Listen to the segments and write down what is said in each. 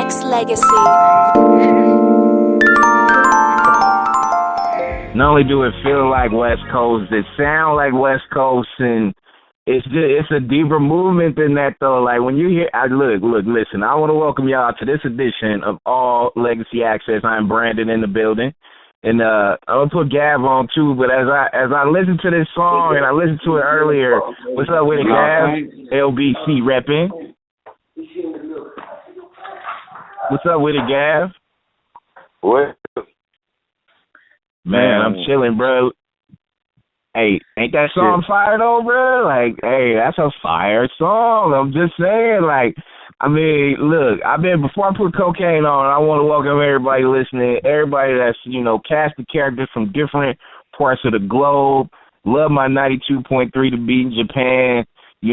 Nexxlegacy. Not only do it feel like West Coast, it sound like West Coast, and it's a deeper movement than that though. Like when you hear, listen, I want to welcome y'all to this edition of All Legacy Access. I'm Brandon in the building, and I'm gonna put Gav on too. But as I listen to this song and I listened to it earlier, what's up with it, Gav? LBC repping. What's up with it, Gav? What? Man, I'm chilling, bro. Hey, ain't that song fire though, bro? Like, hey, that's a fire song. I'm just saying, like, I mean, look, before I put Kokane on, I want to welcome everybody listening, everybody that's, cast the characters from different parts of the globe. Love my 92.3 to beat in Japan.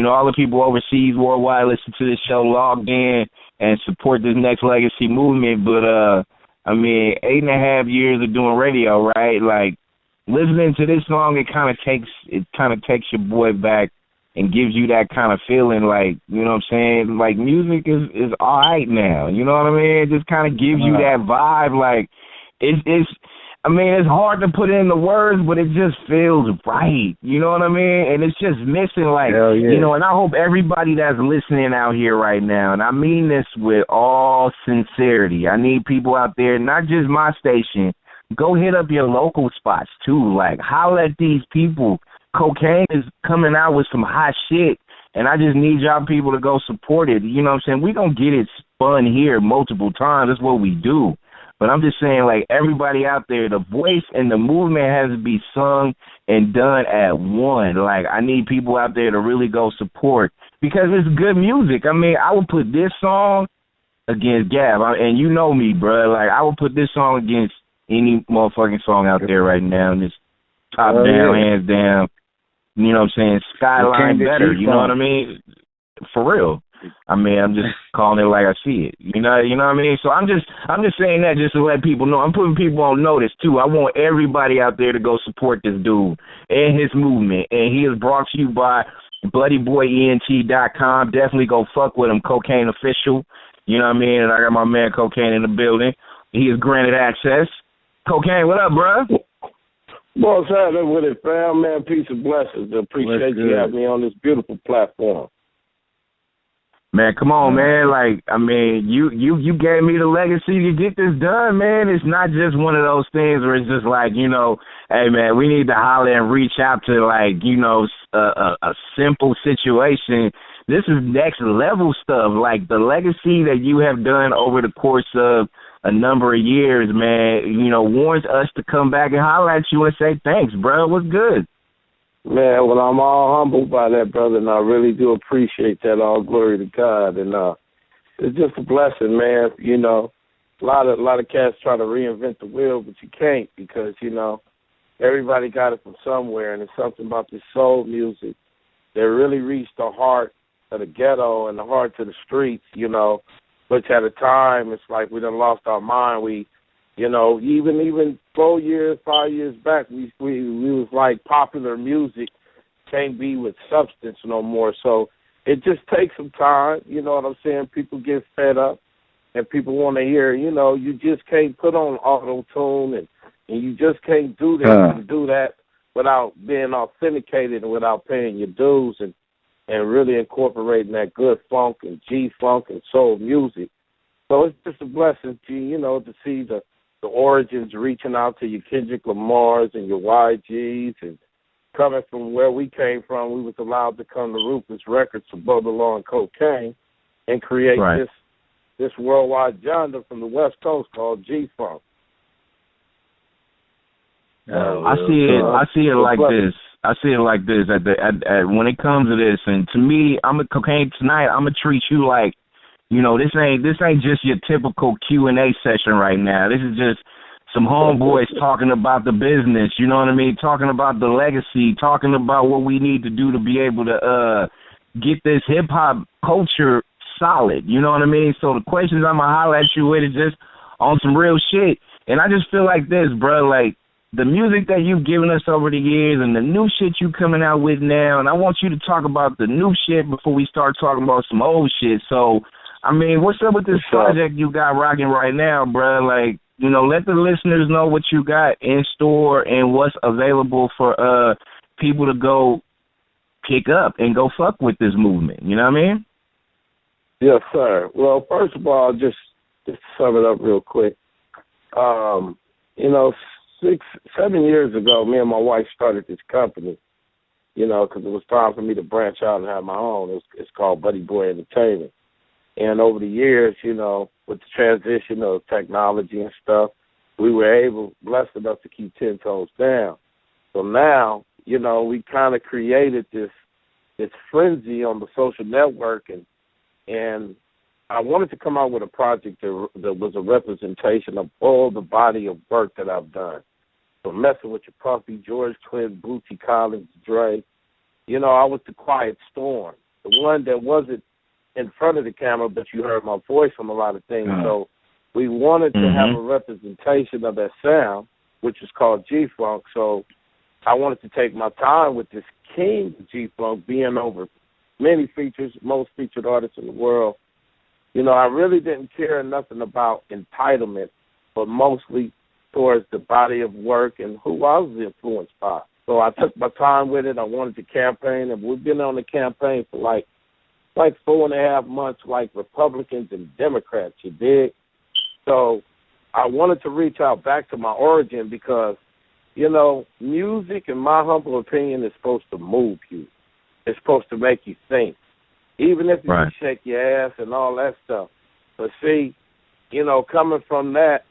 All the people overseas, worldwide, listen to this show, logged in, and support this Nexxlegacy movement. But, 8.5 years of doing radio, right? Like, listening to this song, it kind of takes your boy back and gives you that kind of feeling, like, you know what I'm saying? Like, music is all right now, you know what I mean? It just kind of gives you that vibe, like, it's hard to put in the words, but it just feels right, you know what I mean? And it's just missing, like, and I hope everybody that's listening out here right now, and I mean this with all sincerity, I need people out there, not just my station, go hit up your local spots, too. Like, holler at these people. Kokane is coming out with some hot shit, and I just need y'all people to go support it. You know what I'm saying? We gonna get it spun here multiple times. That's what we do. But I'm just saying, like, everybody out there, the voice and the movement has to be sung and done at one. Like, I need people out there to really go support because it's good music. I mean, I would put this song against Gab, and you know me, bro. Like, I would put this song against any motherfucking song out there right now, and it's top down, hands down. You know what I'm saying? Skyline better. You know what I mean? For real. I mean, I'm just calling it like I see it. You know what I mean? So I'm just saying that just to let people know. I'm putting people on notice too. I want everybody out there to go support this dude and his movement. And he is brought to you by BloodyBoyENT.com. Definitely go fuck with him, Kokane Official. You know what I mean? And I got my man Kokane in the building. He is granted access. Kokane, what up, bro? What's happening with it, fam? Man, peace and blessings. Appreciate you having me on this beautiful platform. Man, come on, man. Like, I mean, you gave me the legacy to get this done, man. It's not just one of those things where it's just like, hey, man, we need to holler and reach out to, like, a simple situation. This is next level stuff. Like, the legacy that you have done over the course of a number of years, man, warrants us to come back and holler at you and say, thanks, bro. What's good? Man, well, I'm all humbled by that, brother, and I really do appreciate that. All glory to God. And it's just a blessing, man. A lot of cats try to reinvent the wheel, but you can't because, everybody got it from somewhere, and it's something about this soul music that really reached the heart of the ghetto and the heart of the streets, which at a time it's like we done lost our mind. We, even 4 years, 5 years back, we was like popular music can't be with substance no more. So it just takes some time. You know what I'm saying? People get fed up, and people want to hear. You just can't put on auto tune, and you just can't do that. You can do that without being authenticated and without paying your dues and really incorporating that good funk and G-funk and soul music. So it's just a blessing to see the origins reaching out to your Kendrick Lamars and your YGs, and coming from where we came from, we was allowed to come to Rufus Records for Bubba Law and Kokane and create this worldwide genre from the West Coast called G-funk. I see it like this. I see it like this. When it comes to this, and to me, I'm a Kokane tonight. I'm gonna treat you like, this ain't just your typical Q&A session right now. This is just some homeboys talking about the business. You know what I mean? Talking about the legacy. Talking about what we need to do to be able to get this hip hop culture solid. You know what I mean? So the questions I'm gonna holler at you with is just on some real shit. And I just feel like this, bro. Like, the music that you've given us over the years and the new shit you coming out with now, and I want you to talk about the new shit before we start talking about some old shit. So I mean, what's up with this project you got rocking right now, bro? Like, you know, let the listeners know what you got in store and what's available for people to go pick up and go fuck with this movement. You know what I mean? Yes, sir. Well, first of all, just to sum it up real quick, you know, 7 years ago, me and my wife started this company, you know, because it was time for me to branch out and have my own. It's called Buddy Boy Entertainment. And over the years, you know, with the transition of technology and stuff, we were blessed enough to keep 10 toes down. So now, you know, we kind of created this frenzy on the social network, and I wanted to come out with a project that was a representation of all the body of work that I've done. So messing with your Puffy, George Clinton, Bootsy Collins, Dre. You know, I was the quiet storm, the one that wasn't in front of the camera, but you heard my voice on a lot of things. So we wanted to have a representation of that sound, which is called G-Funk. So I wanted to take my time with this king of G-Funk, being over many features, most featured artists in the world. You know, I really didn't care nothing about entitlement, but mostly towards the body of work and who I was influenced by. So I took my time with it. I wanted to campaign, and we've been on the campaign for like 4.5 months, like Republicans and Democrats, you dig? So I wanted to reach out back to my origin because, you know, music, in my humble opinion, is supposed to move you. It's supposed to make you think, even if you shake your ass and all that stuff. But see, you know, coming from that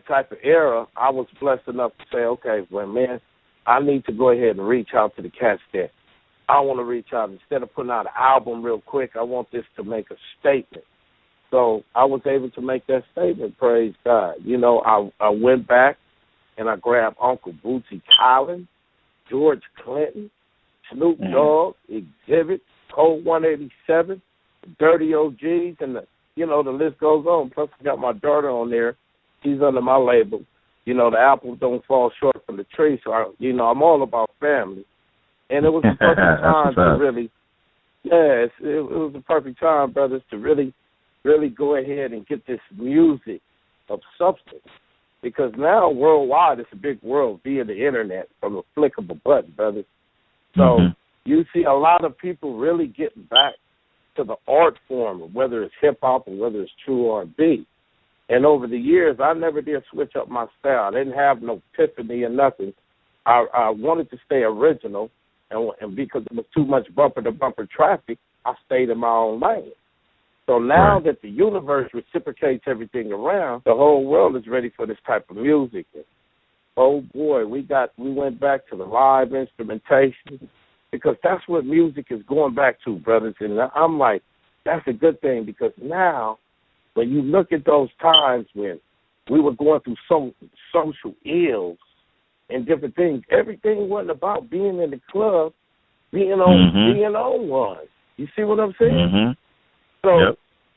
type of era, I was blessed enough to say, okay, well, man, I need to go ahead and reach out to the cats that I want to reach out. Instead of putting out an album real quick, I want this to make a statement. So I was able to make that statement, praise God. You know, I went back and I grabbed Uncle Bootsy Collins, George Clinton, Snoop Dogg, Exhibit, Code 187, Dirty OGs, and the list goes on. Plus I got my daughter on there. She's under my label. You know, the apples don't fall short from the tree, so I'm all about family. And it was the perfect time to really, it was the perfect time, brothers, to really, really go ahead and get this music of substance. Because now worldwide, it's a big world via the internet from a flick of a button, brothers. So you see a lot of people really getting back to the art form, whether it's hip-hop or whether it's true R&B. And over the years, I never did switch up my style. I didn't have no epiphany or nothing. I wanted to stay original. And because it was too much bumper-to-bumper traffic, I stayed in my own lane. So now that the universe reciprocates everything around, the whole world is ready for this type of music. And, oh, boy, we went back to the live instrumentation because that's what music is going back to, brothers. And I'm like, that's a good thing because now when you look at those times when we were going through social ills, and different things. Everything wasn't about being in the club, being on one. You see what I'm saying? So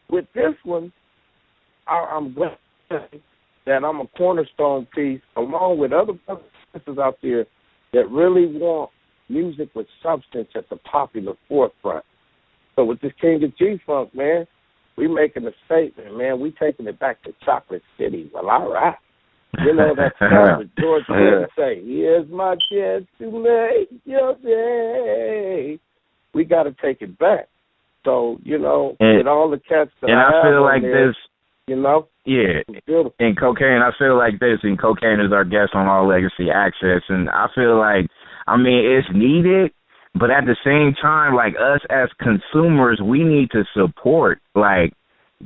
with this one, I'm glad that I'm a cornerstone piece along with other brothers out there that really want music with substance at the popular forefront. So with this King of G-Funk, man, we making a statement, man. We taking it back to Chocolate City. Well, all right. You know that stuff with George Clinton say, here's my chance to make your day. We got to take it back. So, you know, with all the cats that I feel like there, this, you know, and Kokane, I feel like this, and Kokane is our guest on All Legacy Access, and I feel like, I mean, it's needed, but at the same time, like us as consumers, we need to support. Like,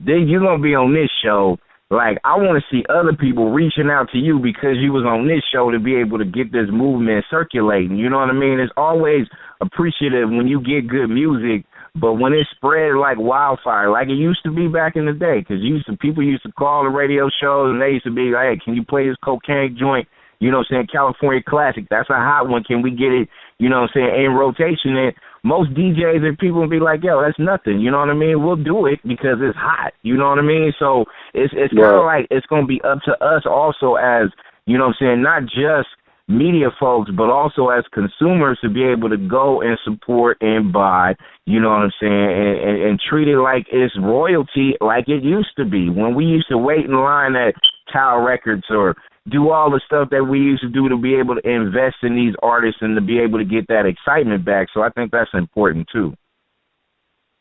you're going to be on this show. Like, I want to see other people reaching out to you because you was on this show to be able to get this movement circulating. You know what I mean? It's always appreciative when you get good music, but when it's spread like wildfire, like it used to be back in the day, because people used to call the radio shows and they used to be like, hey, can you play this Kokane joint? You know what I'm saying? California classic. That's a hot one. Can we get it, you know what I'm saying, in rotation? And most DJs and people will be like, yo, that's nothing. You know what I mean? We'll do it because it's hot. You know what I mean? So it's kind of like it's going to be up to us also as, you know what I'm saying, not just media folks, but also as consumers to be able to go and support and buy, you know what I'm saying, and treat it like it's royalty like it used to be. When we used to wait in line at Tower Records or do all the stuff that we used to do to be able to invest in these artists and to be able to get that excitement back. So I think that's important too.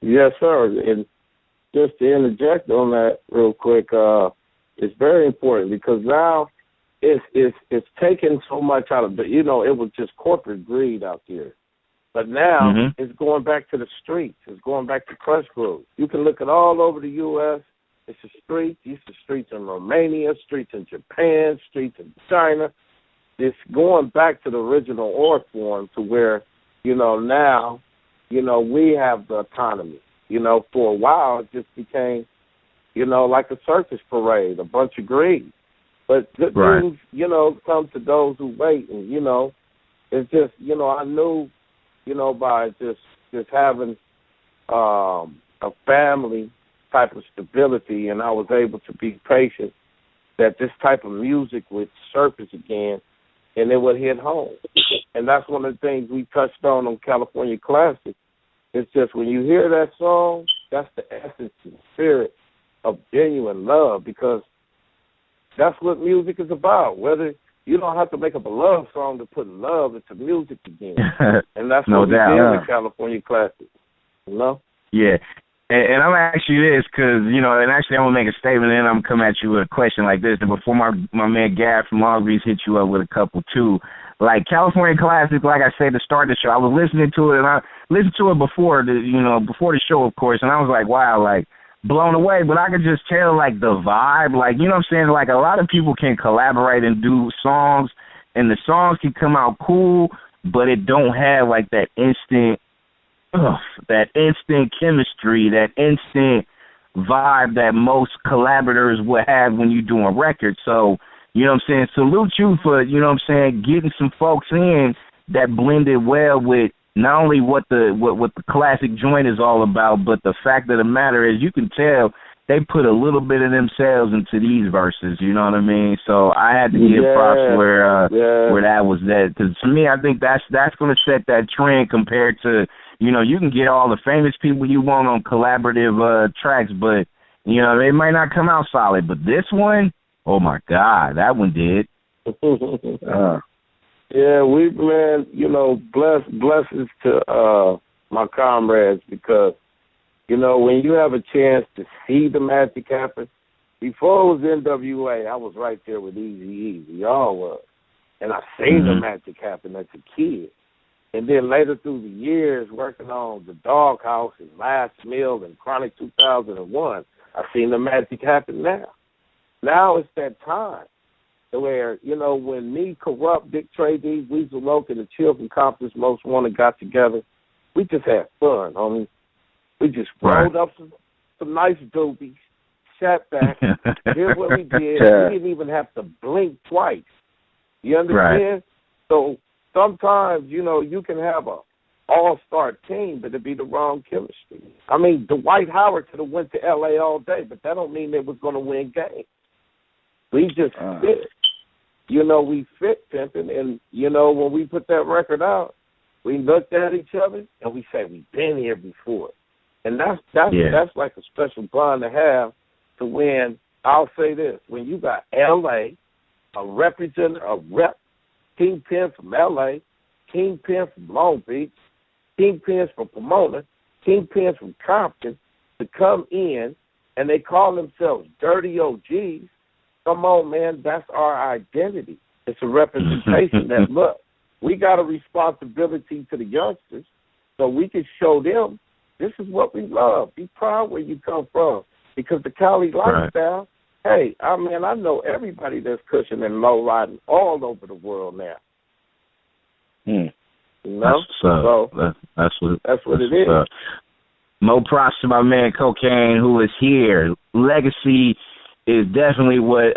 Yes, sir. And just to interject on that real quick, it's very important because now it's taken so much out of it was just corporate greed out there. But now it's going back to the streets. It's going back to crush growth. You can look at all over the U.S. It's the streets. It's the streets in Romania, streets in Japan, streets in China. It's going back to the original art form to where, now, we have the autonomy. For a while it just became, like a circus parade, a bunch of greed. But good things, come to those who wait. And, it's just, I knew, by just having a family type of stability, and I was able to be patient, that this type of music would surface again and it would hit home. And that's one of the things we touched on California Classic. It's just when you hear that song, that's the essence and spirit of genuine love, because that's what music is about. Whether you don't have to make up a love song to put love into music again. And that's what we did with California Classic. Yeah. And I'm going to ask you this because, and actually I'm going to make a statement and then I'm going to come at you with a question like this. And before my man Gab from Long Beach hit you up with a couple too. Like California Classic, like I said to start the show, I was listening to it and I listened to it before the show, of course. And I was like, wow, like blown away. But I could just tell like the vibe, like, you know what I'm saying? Like a lot of people can collaborate and do songs and the songs can come out cool, but it don't have like that instant chemistry, that instant vibe that most collaborators would have when you're doing records. So, you know what I'm saying, salute you for, getting some folks in that blended well with not only what the classic joint is all about, but the fact of the matter is you can tell they put a little bit of themselves into these verses, you know what I mean? So I had to give props where that was that. Because to me, I think that's going to set that trend compared to, you can get all the famous people you want on collaborative tracks, but, they might not come out solid. But this one, oh, my God, that one did. Yeah, blessings to my comrades because, when you have a chance to see the magic happen, before it was NWA, I was right there with Eazy-E. We all was. And I seen the magic happen as a kid. And then later through the years, working on The Doghouse and Last Meal and Chronic 2001, I've seen the magic happen now. Now it's that time where, when me, Corrupt, Dick Trey D, Weasel Loke, and the Chill from Compton's Most Wanted got together, we just had fun, homie. We just rolled up some nice doobies, sat back, did what we did. We didn't even have to blink twice. You understand? Right. So sometimes, you can have a all-star team, but it'd be the wrong chemistry. I mean, Dwight Howard could have went to L.A. all day, but that don't mean they was going to win games. We just fit. We fit, pimping, and, when we put that record out, we looked at each other, and we said, we've been here before. And that's like a special bond to have to when, I'll say this, when you got L.A., a rep, Kingpin from L.A., Kingpin from Long Beach, Kingpins from Pomona, Kingpins from Compton to come in, and they call themselves Dirty OGs. Come on, man, that's our identity. It's a representation that, look, we got a responsibility to the youngsters so we can show them this is what we love. Be proud where you come from. Because the Cali lifestyle, hey, I know everybody that's cushioning and low riding all over the world now. That's what it is. More props to my man Kokane, who is here. Legacy is definitely what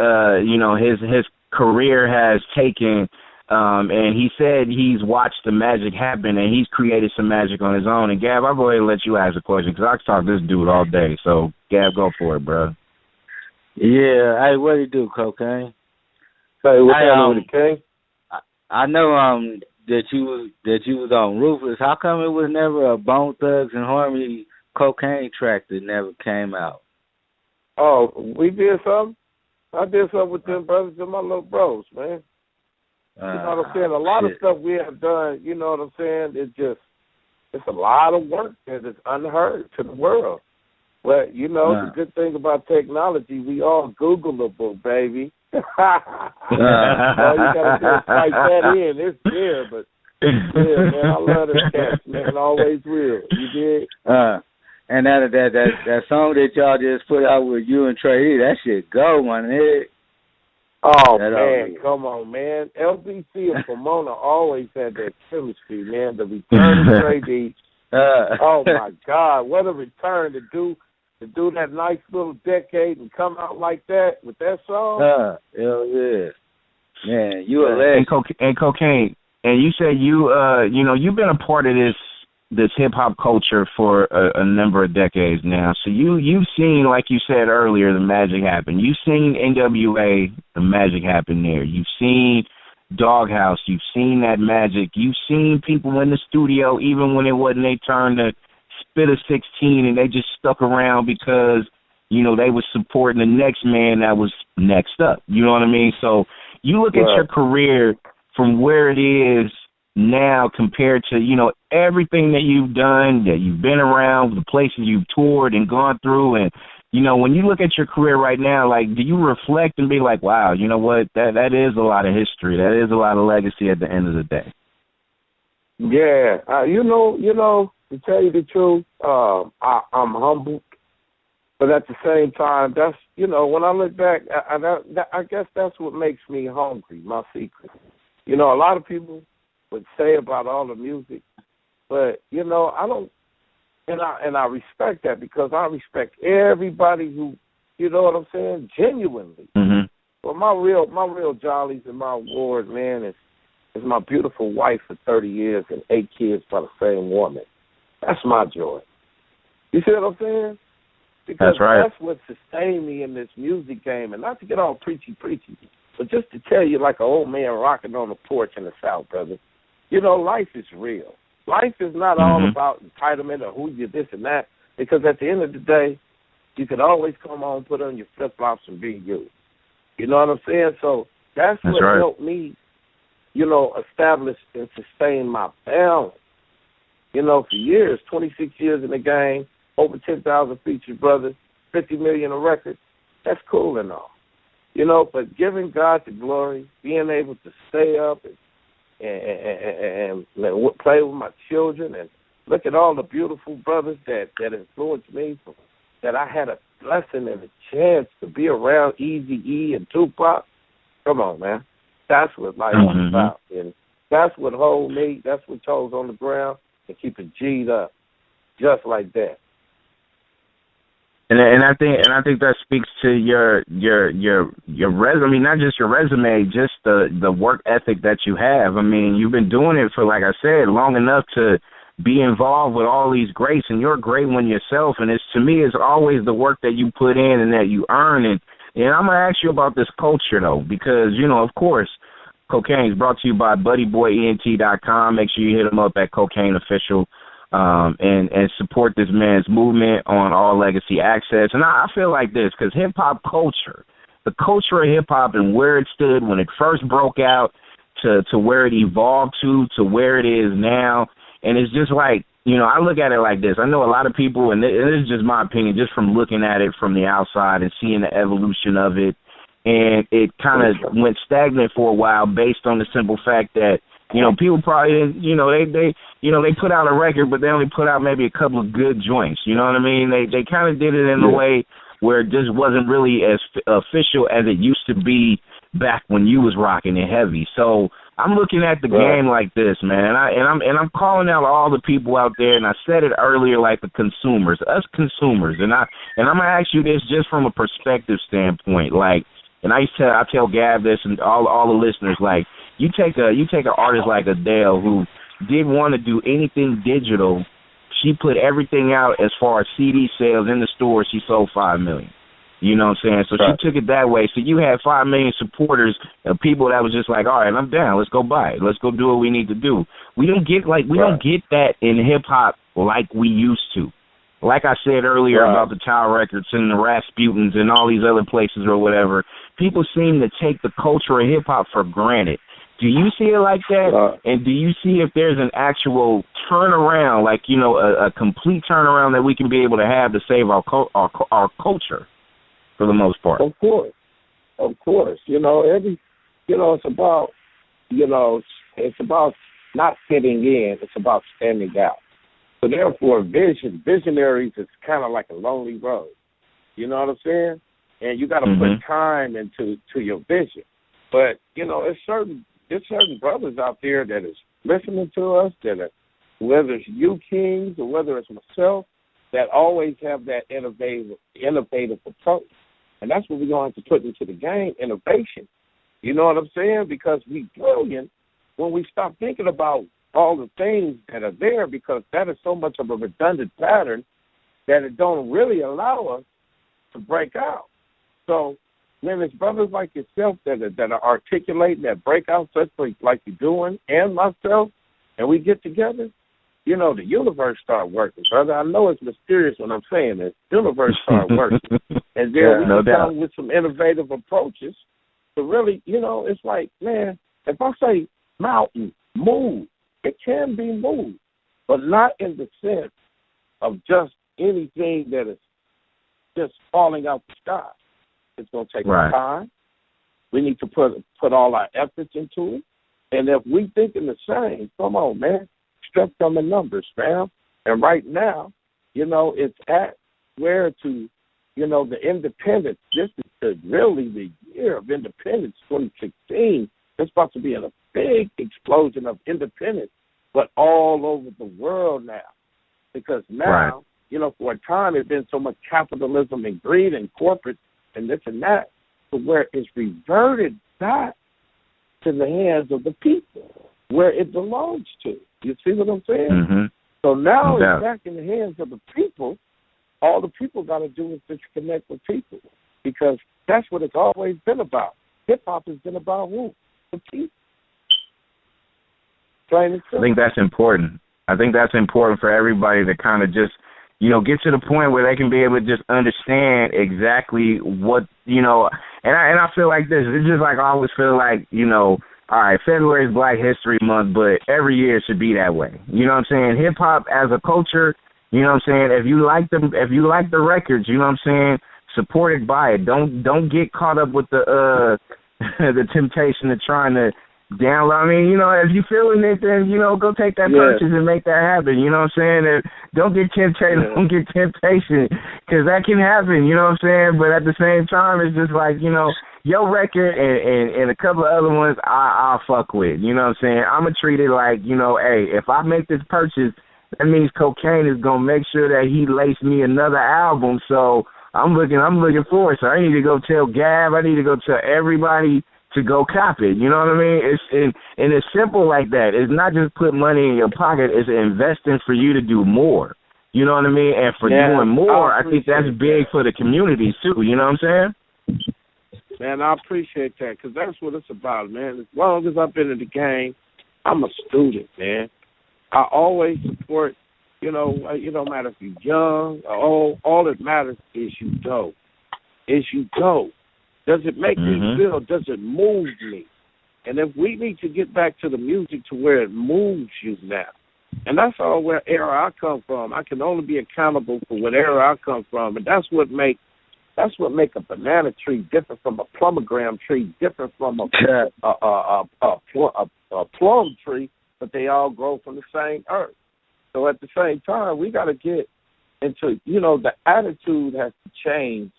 his career has taken. And he said he's watched the magic happen, and he's created some magic on his own. And, Gab, I'll go ahead and let you ask a question because I can talk to this dude all day. So, Gab, go for it, bro. Yeah. Hey, what do you do, Kokane? Hey, what's happening with the King? I know that you was on Ruthless. How come it was never a Bone Thugs and Harmony Kokane track that never came out? Oh, we did something. I did something with them brothers and my little bros, man. You know what I'm saying? A lot of stuff we have done, you know what I'm saying? It's a lot of work that is unheard to the world. But, you know, the good thing about technology, we all Googleable, baby. All you got to do is type that in. It's there, but, yeah, man, I love them cats, man. Always will. You did? And that song that y'all just put out with you and Trey, that shit go, man. Oh, man, come on, man. LBC and Pomona always had that chemistry, man. The return of Trey D. Oh, my God. What a return to do that nice little decade and come out like that with that song. Hell yeah. Man, you a legend. And Kokane, and you said you've been a part of this hip-hop culture for a number of decades now. So you've seen, like you said earlier, the magic happen. You've seen NWA, the magic happen there. You've seen Doghouse. You've seen that magic. You've seen people in the studio, even when it wasn't their turn to spit a 16, and they just stuck around because, you know, they was supporting the next man that was next up. You know what I mean? So you look at your career from where it is now compared to, you know, everything that you've done, that you've been around, the places you've toured and gone through, and, you know, when you look at your career right now, like, do you reflect and be like, wow, you know what, that is a lot of history, that is a lot of legacy at the end of the day? Yeah, you know, to tell you the truth, I'm humbled, but at the same time, that's, you know, when I look back, I guess that's what makes me hungry, my secret. You know, a lot of people would say about all the music, but, you know, I don't, and I respect that because I respect everybody who, you know what I'm saying, genuinely. Mm-hmm. But my real jollies and my award, man, is my beautiful wife for 30 years and 8 kids by the same woman. That's my joy. You see what I'm saying? Because that's what sustained me in this music game, and not to get all preachy, but just to tell you like an old man rocking on the porch in the South, brother. You know, life is real. Life is not all about entitlement or who you this and that, because at the end of the day, you can always come home, put on your flip-flops, and be you. You know what I'm saying? So that's what helped me, you know, establish and sustain my balance. You know, for years, 26 years in the game, over 10,000 features, brother, 50 million a record, that's cool and all. You know, but giving God the glory, being able to stay up and play with my children and look at all the beautiful brothers that influenced me, that I had a blessing and a chance to be around Eazy-E and Tupac. Come on, man. That's what life is about. And that's what hold me, that's what holds on the ground and keep it G'd up, just like that. And I think that speaks to your resume. I mean, not just your resume, just the work ethic that you have. I mean, you've been doing it for, like I said, long enough to be involved with all these greats, and you're a great one yourself. And to me, it's always the work that you put in and that you earn. And I'm gonna ask you about this culture though, because, you know, of course, Kokane is brought to you by BuddyBoyENT.com. Make sure you hit him up at Kokane Official. And support this man's movement on All Legacy Access. And I feel like this, because hip-hop culture, the culture of hip-hop and where it stood when it first broke out to where it evolved to where it is now, and it's just like, you know, I look at it like this. I know a lot of people, and this is just my opinion, just from looking at it from the outside and seeing the evolution of it, and it kind of went stagnant for a while based on the simple fact that, you know, people probably didn't, you know, they put out a record, but they only put out maybe a couple of good joints. You know what I mean? They kind of did it in a way where it just wasn't really as official as it used to be back when you was rocking it heavy. So I'm looking at the game like this, man, and I'm calling out all the people out there, and I said it earlier, like the consumers, us consumers, and I'm gonna ask you this just from a perspective standpoint, like, and I tell Gav this and all the listeners, like, you take an artist like Adele who didn't want to do anything digital. She put everything out as far as CD sales in the store. She sold 5 million. You know what I'm saying? So she took it that way. So you had 5 million supporters of people that was just like, all right, I'm down. Let's go buy it. Let's go do what we need to do. We don't get don't get that in hip hop like we used to. Like I said earlier about the Tower Records and the Rasputins and all these other places or whatever, people seem to take the culture of hip hop for granted. Do you see it like that? And do you see if there's an actual turnaround, like, you know, a complete turnaround that we can be able to have to save our culture? For the most part. Of course. You know, it's about not fitting in. It's about standing out. So therefore, visionaries is kind of like a lonely road. You know what I'm saying? And you got to put time into your vision. But, you know, there's certain brothers out there that is listening to us, whether it's you, Kings, or whether it's myself, that always have that innovative approach. And that's what we're going to have to put into the game, innovation. You know what I'm saying? Because we're brilliant when we stop thinking about all the things that are there, because that is so much of a redundant pattern that it don't really allow us to break out. So when it's brothers like yourself that are articulating, that break out such like you're doing, and myself, and we get together, you know, the universe start working, brother. I know it's mysterious when I'm saying this. The universe start working. And then we can come with some innovative approaches to really, you know, it's like, man, if I say mountain, move, it can be moved, but not in the sense of just anything that is just falling out the sky. It's going to take time. We need to put all our efforts into it. And if we thinking the same, come on, man. Strength come in numbers, fam. And right now, you know, it's at where to, you know, the independence. This is really the year of independence, 2016. It's about to be a big explosion of independence, but all over the world now. Because now, you know, for a time it's been so much capitalism and greed and corporate and this and that, to where it's reverted back to the hands of the people, where it belongs to. You see what I'm saying? Mm-hmm. So now it's back in the hands of the people. All the people got to do is just connect with people, because that's what it's always been about. Hip-hop has been about who? The people. Plain and simple. I think that's important. I think that's important for everybody to kind of just, you know, get to the point where they can be able to just understand exactly what, you know, and I feel like this. It's just like I always feel like, you know, all right, February is Black History Month, but every year it should be that way. You know what I'm saying? Hip hop as a culture, you know what I'm saying? If you like the records, you know what I'm saying, support it, buy it. Don't get caught up with the the temptation of trying to download. I mean, you know, if you feeling it, then, you know, go take that purchase and make that happen. You know what I'm saying? Don't get temptation, don't get temptation, because that can happen. You know what I'm saying? But at the same time, it's just like, you know, your record and a couple of other ones I'll fuck with. You know what I'm saying? I'm going to treat it like, you know, hey, if I make this purchase, that means Kokane is going to make sure that he laces me another album. So I'm looking forward. So I need to go tell Gab. I need to go tell everybody to go cop it. You know what I mean? And it's simple like that. It's not just put money in your pocket. It's investing for you to do more. You know what I mean? And for doing more, I think that's big for the community too. You know what I'm saying? Man, I appreciate that, because that's what it's about, man. As long as I've been in the game, I'm a student, man. I always support, you know, it don't matter if you're young or old. All that matters is you go. Does it make me feel? Does it move me? And if we need to get back to the music to where it moves you now, and that's all where era I come from. I can only be accountable for what era I come from, and that's what make a banana tree different from a plum tree, different from a plum tree, but they all grow from the same earth. So at the same time, we got to get into, you know, the attitude has to change.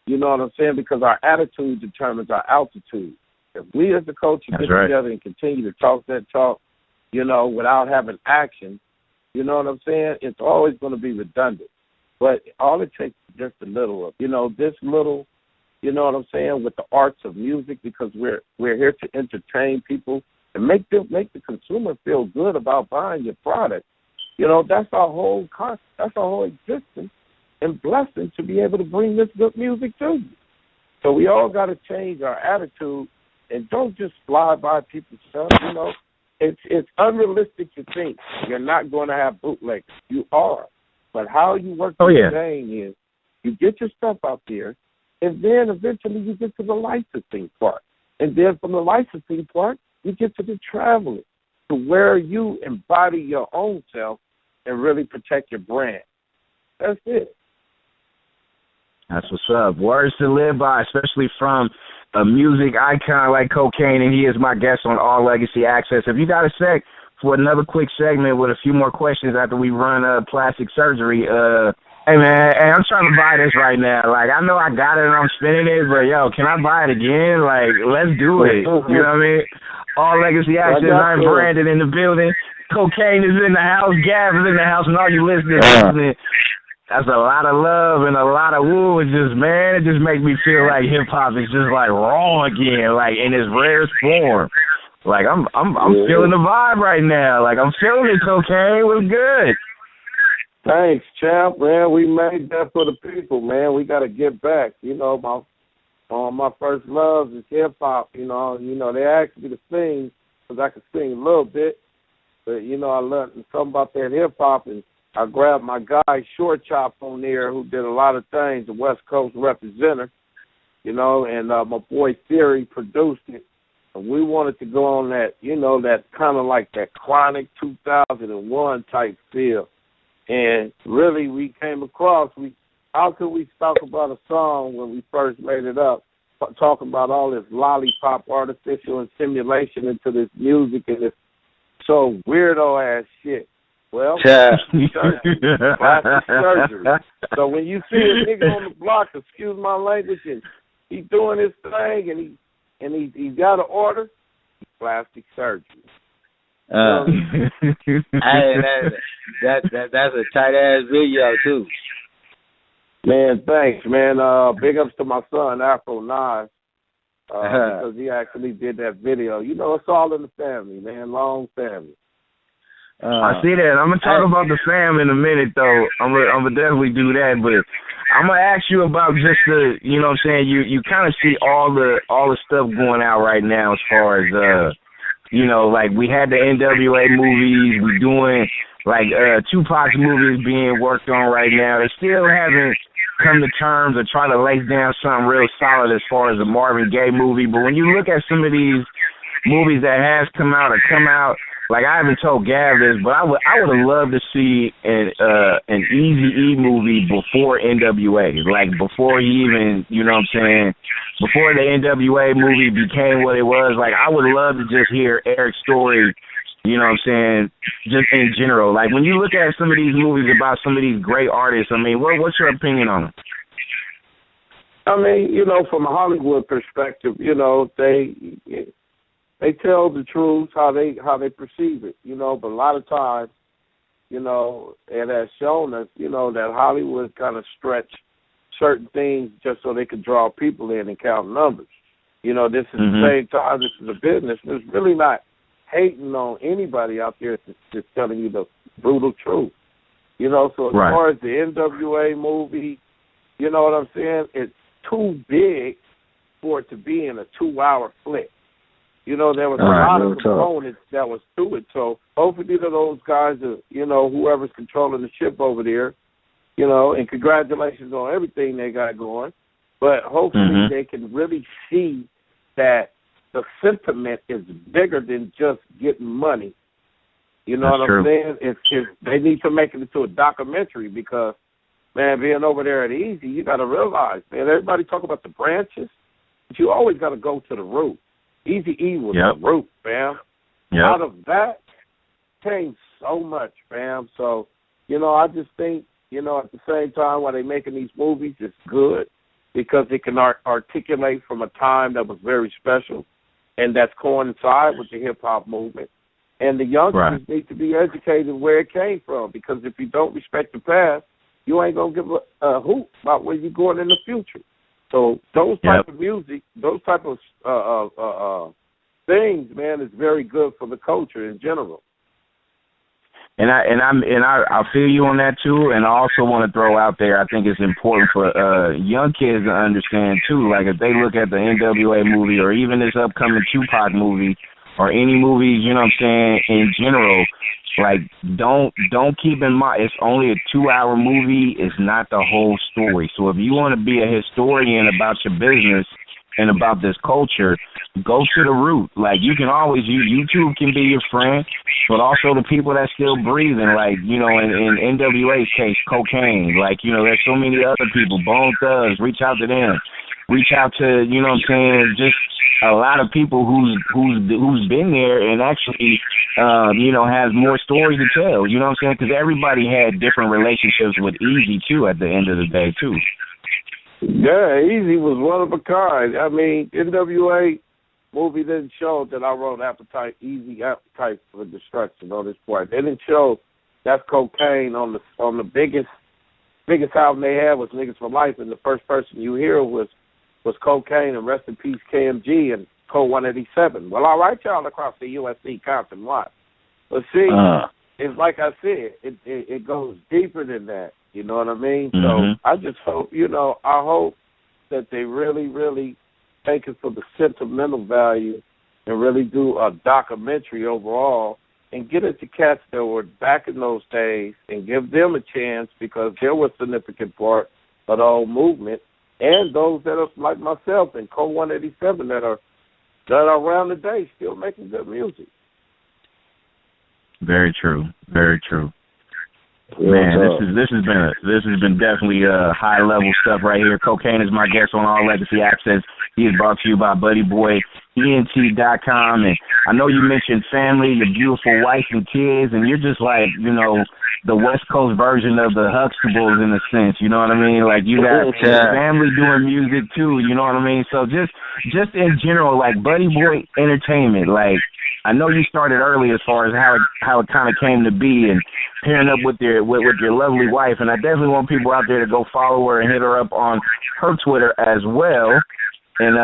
You know what I'm saying? Because our attitude determines our altitude. If we as a culture get together and continue to talk that talk, you know, without having action, you know what I'm saying? It's always going to be redundant. But all it takes is just a little of, you know, this little, you know what I'm saying, with the arts of music, because we're here to entertain people and make the consumer feel good about buying your product. You know, that's our whole existence and blessing to be able to bring this good music to you. So we all got to change our attitude and don't just fly by people's stuff, you know. It's unrealistic to think you're not going to have bootleggers. You are. But how you work the game is you get your stuff out there, and then eventually you get to the licensing part. And then from the licensing part, you get to the traveling, to where you embody your own self and really protect your brand. That's it. That's what's up. Words to live by, especially from a music icon like Kokane, and he is my guest on All Legacy Access. If you got a sec for another quick segment with a few more questions after we run plastic surgery, hey, man, hey, I'm trying to buy this right now. Like, I know I got it and I'm spinning it, but, yo, can I buy it again? Like, let's do it. You know what I mean? All Legacy Access, iambranded in the building. Kokane is in the house. Gav is in the house, and all you listeners listening. That's a lot of love and a lot of woo. It just makes me feel like hip hop is just like raw again, like in its rarest form. Like I'm feeling the vibe right now. Like I'm feeling it, Kokane. It was good. Thanks, champ, man. We made that for the people, man. We got to get back. You know, my first love is hip hop. You know, they asked me to sing because I could sing a little bit, but you know, I learned something about that hip hop, and I grabbed my guy Short Chop on there, who did a lot of things, the West Coast representative, you know, and my boy Theory produced it. And we wanted to go on that, you know, that kind of like that Chronic 2001 type feel. And really we came across, how could we talk about a song when we first made it up, talking about all this lollipop, artificial and simulation into this music and this so weirdo-ass shit. Well, plastic surgery. So when you see a nigga on the block, excuse my language, and he's doing his thing, and he's got an order, plastic surgery. Hey, that's a tight ass video too. Man, thanks, man. Big ups to my son Afro 9, because he actually did that video. You know, it's all in the family, man. Long family. I see that. I'm gonna talk about the fam in a minute, though. I'm gonna definitely do that, but I'm gonna ask you about just the, you know what I'm saying. You kind of see all the stuff going out right now as far as you know, like we had the NWA movies. We're doing like Tupac's movies being worked on right now. They still haven't come to terms or try to lay down something real solid as far as the Marvin Gaye movie. But when you look at some of these movies that has come out or come out. Like, I haven't told Gav this, but I would have loved to see an Eazy-E movie before NWA. Like, before he even, you know what I'm saying, before the NWA movie became what it was. Like, I would love to just hear Eric's story, you know what I'm saying, just in general. Like, when you look at some of these movies about some of these great artists, I mean, what's your opinion on them? I mean, you know, from a Hollywood perspective, you know, they tell the truth how they perceive it, you know, but a lot of times, you know, it has shown us, you know, that Hollywood kind of stretch certain things just so they could draw people in and count numbers. You know, this is the same time, this is a business. It's really not hating on anybody out there. It's just telling you the brutal truth. You know, so as far as the NWA movie, you know what I'm saying, it's too big for it to be in a 2-hour flick. You know, there was a lot of components that was to it. So hopefully to those guys, you know, whoever's controlling the ship over there, you know, and congratulations on everything they got going. But hopefully they can really see that the sentiment is bigger than just getting money. You know what I'm saying? It's they need to make it into a documentary because, man, being over there at Easy, you got to realize, man, everybody talk about the branches, but you always got to go to the root. Eazy-E was the root, fam. Out of that came so much, fam. So, you know, I just think, you know, at the same time while they're making these movies, it's good because it can articulate from a time that was very special and that's coincide with the hip-hop movement. And the youngsters need to be educated where it came from because if you don't respect the past, you ain't going to give a hoot about where you're going in the future. So those type of music, those type of things, man, is very good for the culture in general. I feel you on that too, and I also want to throw out there, I think it's important for young kids to understand too. Like if they look at the NWA movie or even this upcoming Tupac movie or any movies, you know what I'm saying, in general, like don't keep in mind it's only a 2-hour movie. It's not the whole story. So if you want to be a historian about your business and about this culture, go to the root. Like you can always use YouTube can be your friend, but also the people that still breathing. Like in NWA's case, Kokane. Like there's so many other people. Bone Thugs. Reach out to them. Reach out to what I'm saying. Just a lot of people who's been there and actually has more stories to tell. You know what I'm saying? Because everybody had different relationships with Easy too. At the end of the day too. Yeah, Easy was one of a kind. I mean, NWA movie didn't show that I wrote Easy Appetite for Destruction on this part. They didn't show that's Kokane on the biggest album they had was Niggas for Life, and the first person you hear was Kokane, and rest in peace KMG and Code 187. Well, all right, y'all across the USC, Compton, Watts. But see, it's like I said, it goes deeper than that. You know what I mean? Mm-hmm. So I just hope, I hope that they really, really take it for the sentimental value and really do a documentary overall and get it to cats that were back in those days and give them a chance because they were a significant part of the whole movement, and those that are like myself and Code 187 that are around today still making good music. Very true. Very true. Man, this has been definitely high level stuff right here. Kokane is my guest on All Legacy Access. He is brought to you by BuddyBoyENT.com, and I know you mentioned family, your beautiful wife and kids, and you're just like the West Coast version of the Huxtables in a sense. You know what I mean? Like you got family doing music too. You know what I mean? So just in general, like Buddy Boy Entertainment, like. I know you started early as far as how it kind of came to be and pairing up with your lovely wife, and I definitely want people out there to go follow her and hit her up on her Twitter as well, and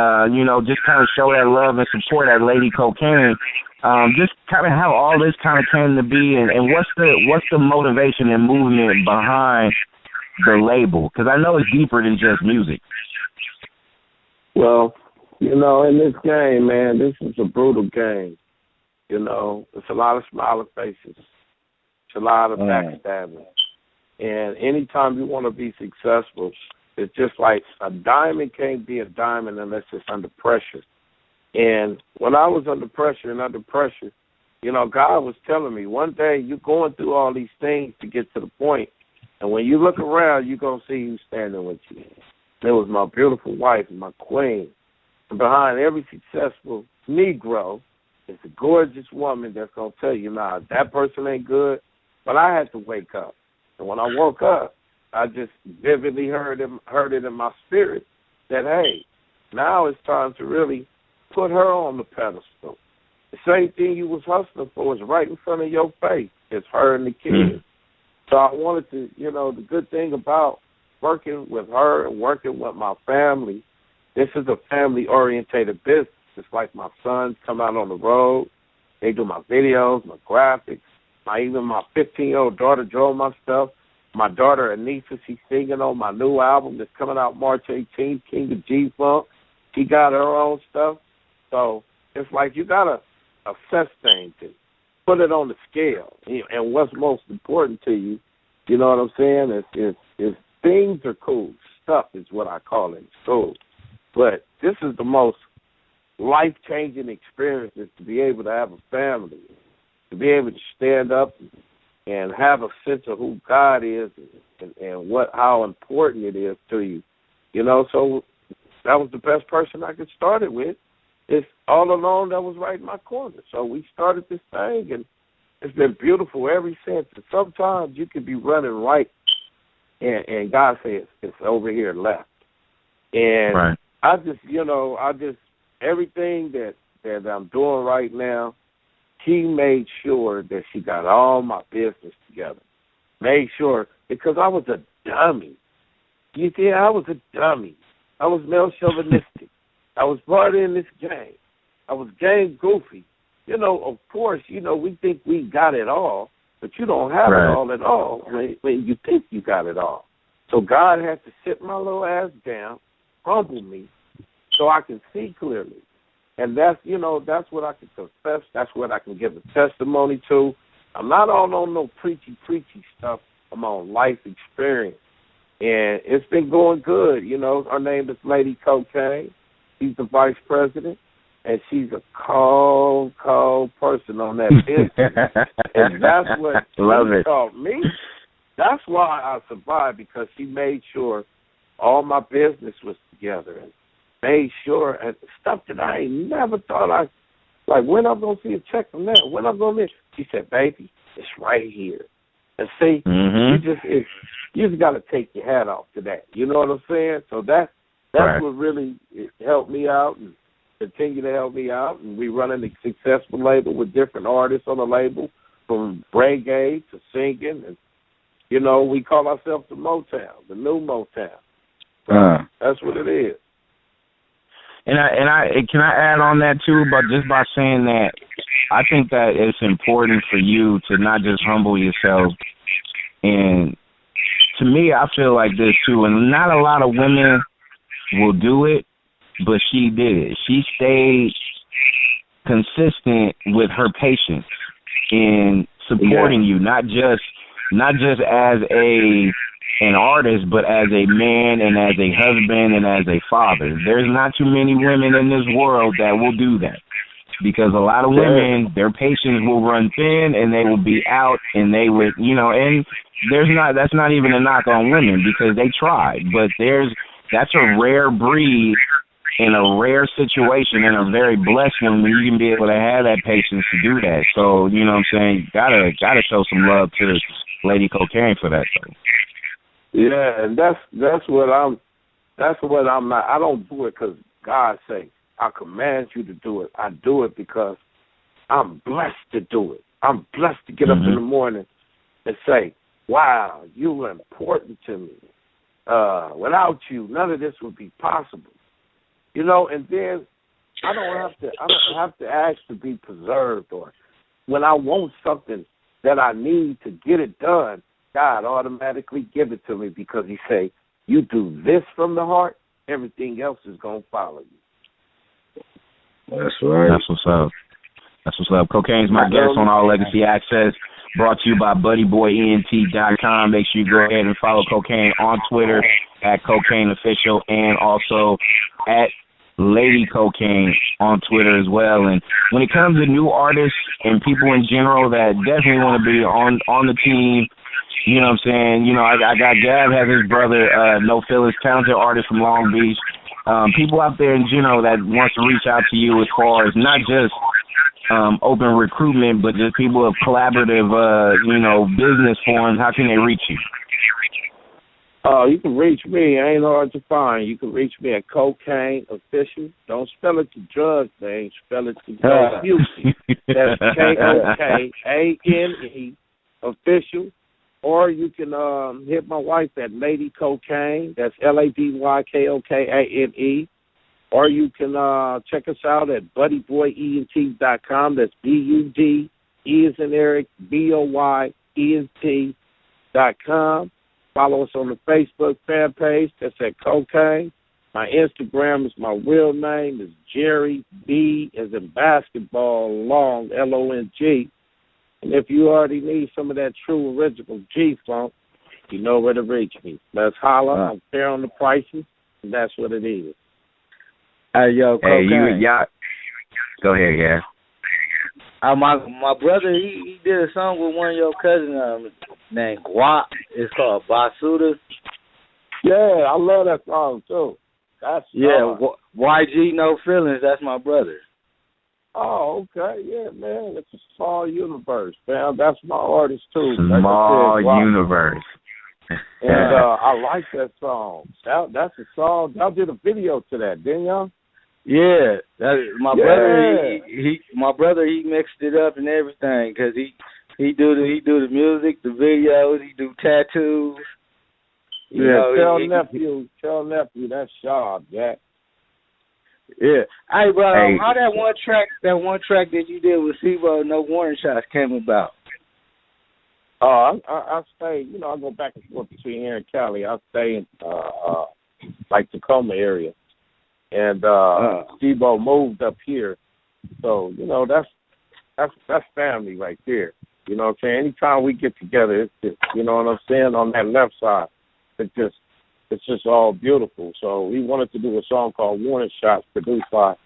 just kind of show that love and support that lady Kokane. Just kind of how all this kind of came to be, and what's the motivation and movement behind the label? Because I know it's deeper than just music. Well, in this game, man, this is a brutal game. It's a lot of smiling faces. It's a lot of backstabbing. And anytime you want to be successful, it's just like a diamond can't be a diamond unless it's under pressure. And when I was under pressure, God was telling me, one day you're going through all these things to get to the point, and when you look around, you're going to see who's standing with you. It was my beautiful wife, my queen. And behind every successful Negro, it's a gorgeous woman that's going to tell you, nah, that person ain't good. But I had to wake up. And when I woke up, I just vividly heard it in my spirit that, hey, now it's time to really put her on the pedestal. The same thing you was hustling for is right in front of your face. It's her and the kids. So I wanted to, the good thing about working with her and working with my family, this is a family-orientated business. It's like my sons come out on the road. They do my videos, my graphics. Even my 15-year-old daughter drove my stuff. My daughter, Anissa, she's singing on my new album that's coming out March 18th, King of G-Funk. She got her own stuff. So it's like you got to assess things and put it on the scale. And what's most important to you, you know what I'm saying, is things are cool. Stuff is what I call it. It's cool. But this is the most life-changing experiences to be able to have a family, to be able to stand up and have a sense of who God is and how important it is to you. So that was the best person I could start it with. It's all alone that was right in my corner. So we started this thing, and it's been beautiful ever since. And sometimes you could be running right, and God says it's over here left. And right. I just everything that I'm doing right now, he made sure that she got all my business together. Made sure, because I was a dummy. You see, I was a dummy. I was male chauvinistic. I was brought in this game. I was game goofy. Of course, we think we got it all. but you don't have it all at all when you think you got it all. So God had to sit my little ass down, humble me, so I can see clearly. And that's what I can confess. That's what I can give a testimony to. I'm not on no preachy stuff. I'm on life experience. And it's been going good. Her name is Lady Kokane. She's the vice president. And she's a cold person on that business. And that's what she taught me. That's why I survived, because she made sure all my business was together and made sure, and stuff that I ain't never thought like, when I'm going to see a check from that? When I'm going to She said, baby, it's right here. And see, you just got to take your hat off to that. You know what I'm saying? So that's what really helped me out and continue to help me out. And we running a successful label with different artists on the label, from reggae to singing. And, we call ourselves the Motown, the new Motown. So that's what it is. And can I add on that too, but just by saying that, I think that it's important for you to not just humble yourself. And to me, I feel like this too, and not a lot of women will do it, but she did it. She stayed consistent with her patience in supporting you, not just as an artist, but as a man and as a husband and as a father. There's not too many women in this world that will do that, because a lot of women, their patience will run thin and they will be out, and they would, and that's not even a knock on women, because they tried, but that's a rare breed in a rare situation, and a very blessed one when you can be able to have that patience to do that. So, you know what I'm saying? Gotta show some love to Lady Kokane for that, though. Yeah, and that's what I'm not. I don't do it because God say I command you to do it. I do it because I'm blessed to do it. I'm blessed to get up in the morning and say, wow, you were important to me. Without you, none of this would be possible. And then I don't have to ask to be preserved, or when I want something that I need to get it done, God automatically give it to me, because he say, you do this from the heart, everything else is going to follow you. That's right. That's what's up. That's what's up. Kokane's my guest on All Legacy Access, brought to you by BuddyBoyENT.com. Make sure you go ahead and follow Kokane on Twitter at KokaneOfficial, and also at Lady Kokane on Twitter as well. And when it comes to new artists and people in general that definitely want to be on the team, you know what I'm saying? I got Gab, has his brother, No Phyllis, talented artist from Long Beach. People out there in general that wants to reach out to you as far as not just open recruitment, but just people of collaborative, business forums. How can they reach you? You can reach me. Ain't hard to find. You can reach me at Kokane Official. Don't spell it the drug thing. Spell it the drug music. That's Kokane Official. Or you can hit my wife at Lady Kokane. That's LadyKokane. Or you can check us out at BuddyBoyENT.com. That's BUD, E as in Eric, BOYENT.com. Follow us on the Facebook fan page. That's at Kokane. My Instagram is my real name. Is Jerry B as in basketball, Long, LONG. And if you already need some of that true original G-Funk, you know where to reach me. Let's holler. I'm fair on the prices, and that's what it is. Hey, yo, Kokane. Go ahead, yeah. My brother, he did a song with one of your cousins named Guap. It's called Basuda. Yeah, I love that song, too. YG No Feelings, that's my brother. Oh, okay. Yeah, man. It's a small universe, man. That's my artist, too. Small universe. And I like that song. That's a song. Y'all did a video to that, didn't y'all? Yeah. Brother, my brother, he mixed it up and everything, because he do the music, the videos, he do tattoos. Tell nephew, that's sharp, Jack. Yeah. Hey, bro, how that one track that you did with s5ep50, No Warning Shots, came about? I stay, I go back and forth between here and Cali. I stay in, like, Tacoma area. And Steve-O moved up here. So, that's family right there. You know what I'm saying? Anytime we get together, it's just, you know what I'm saying, on that left side, it's just all beautiful. So we wanted to do a song called Warning Shots, produced by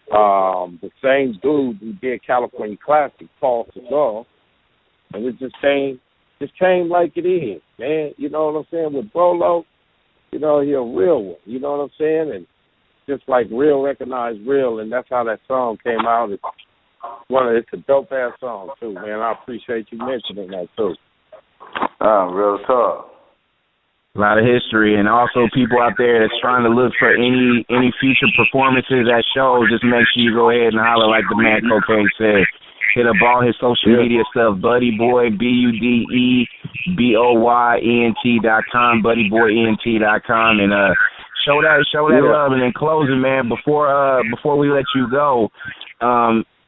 the same dude who did California Classic, Paul Segal. And it just came like it is, man. You know what I'm saying? With Brolo, he a real one. You know what I'm saying? And just like real recognize real, and that's how that song came out. It's a dope ass song too, man. I appreciate you mentioning that too. Real talk. A lot of history, and also people out there that's trying to look for any future performances at shows. Just make sure you go ahead and holler like the man Kokane said. Hit up all his social media stuff, BuddyBoy, BuddyBoyEnt.com, BuddyBoyEnt.com, and show that love. And in closing, man, before we let you go,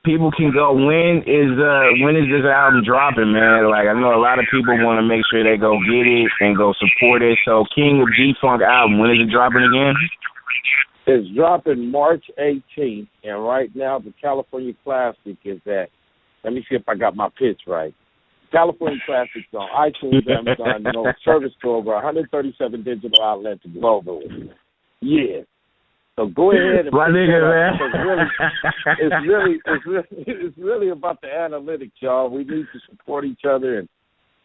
people can go. When is this album dropping, man? Like, I know a lot of people want to make sure they go get it and go support it. So, King of G-Funk album, when is it dropping again? It's dropping March 18th, and right now the California Classic is at. Let me see if I got my pitch right. California Classics on iTunes, Amazon, service to over 137 digital outlets globally. Yeah. So go ahead and it's really about the analytics, y'all. We need to support each other, and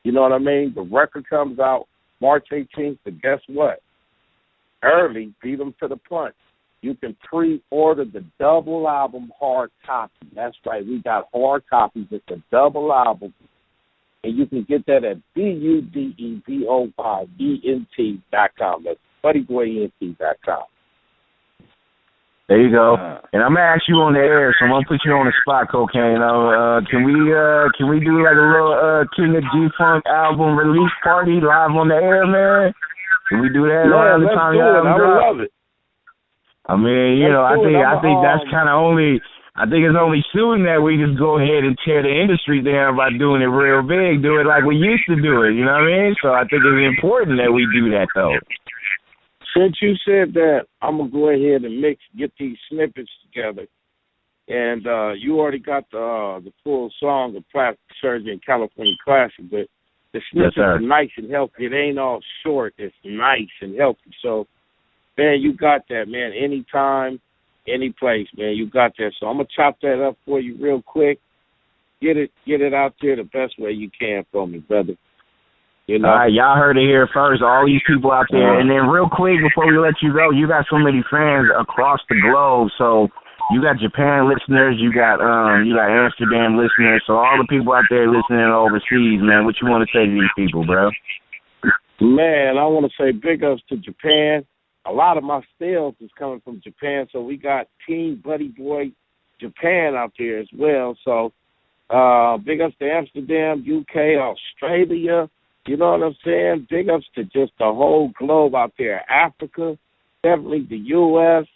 you know what I mean? The record comes out March 18th, but guess what? Early, beat them to the punch. You can pre-order the double album hard copy. That's right. We got hard copies. It's a double album. And you can get that at BuddyBoyEnt.com. That's BuddyBoyEnt.com. There you go. And I'm going to ask you on the air, so I'm going to put you on the spot, Kokane. Can we do like a little King of G-Funk album release party live on the air, man? Can we do that around the time y'all I would love it. I mean, I think that's kind of I think it's only soon that we just go ahead and tear the industry down by doing it real big, do it like we used to do it, you know what I mean? So I think it's important that we do that, though. Since you said that, I'm going to go ahead and get these snippets together. And you already got the full song of Plastic Surgery and California Classic, but the snippets are nice and healthy. It ain't all short. It's nice and healthy. So, man, you got that, man. Anytime, any place, man, you got that. So I'm going to chop that up for you real quick. Get it out there the best way you can for me, brother. You know? All right, y'all heard it here first, all these people out there. And then real quick, before we let you go, you got so many fans across the globe. So you got Japan listeners, you got Amsterdam listeners. So all the people out there listening overseas, man, what you want to say to these people, bro? Man, I want to say big ups to Japan. A lot of my sales is coming from Japan, so we got Team Buddy Boy Japan out there as well. So big ups to Amsterdam, UK, Australia. You know what I'm saying? Big ups to just the whole globe out there. Africa, definitely the U.S.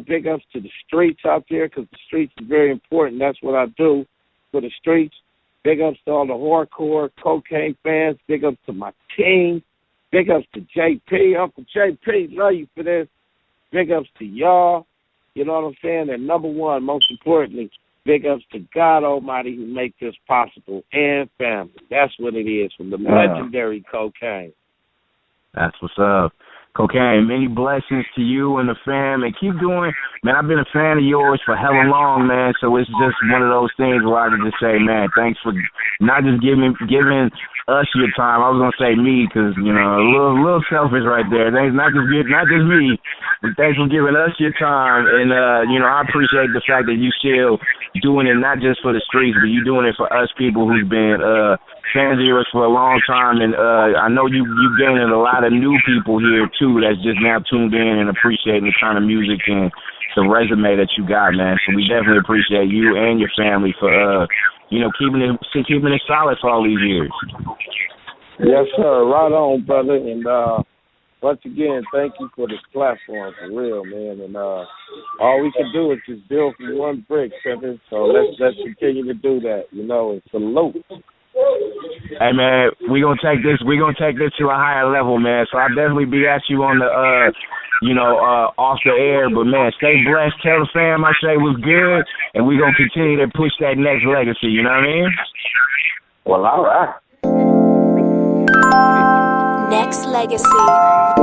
Big ups to the streets out there, because the streets is very important. That's what I do for the streets. Big ups to all the hardcore Kokane fans. Big ups to my team. Big ups to JP. Uncle JP, love you for this. Big ups to y'all. You know what I'm saying? And number one, most importantly, big ups to God Almighty who make this possible, and family. That's what it is, from the legendary Kokane. That's what's up. Kokane, many blessings to you and the fam, and keep doing. Man, I've been a fan of yours for hella long, man, so it's just one of those things where I can just say, man, thanks for not just giving us your time. I was going to say me, because, a little selfish right there. Thanks, not just me, but thanks for giving us your time, and, I appreciate the fact that you still doing it not just for the streets, but you doing it for us people who's been fans of yours for a long time, and I know you gaining a lot of new people here, too, that's just now tuned in and appreciating the kind of music and the resume that you got, man. So we definitely appreciate you and your family for, keeping it solid for all these years. Yes, sir. Right on, brother. And once again, thank you for this platform, for real, man. And all we can do is just build from one brick, Kevin. So let's continue to do that, and salute. Hey man, we gonna take this to a higher level, man. So I'll definitely be at you on the off the air. But man, stay blessed. Tell the fam I say was good, and we gonna continue to push that next legacy. You know what I mean? Well, all right. Nexxlegacy.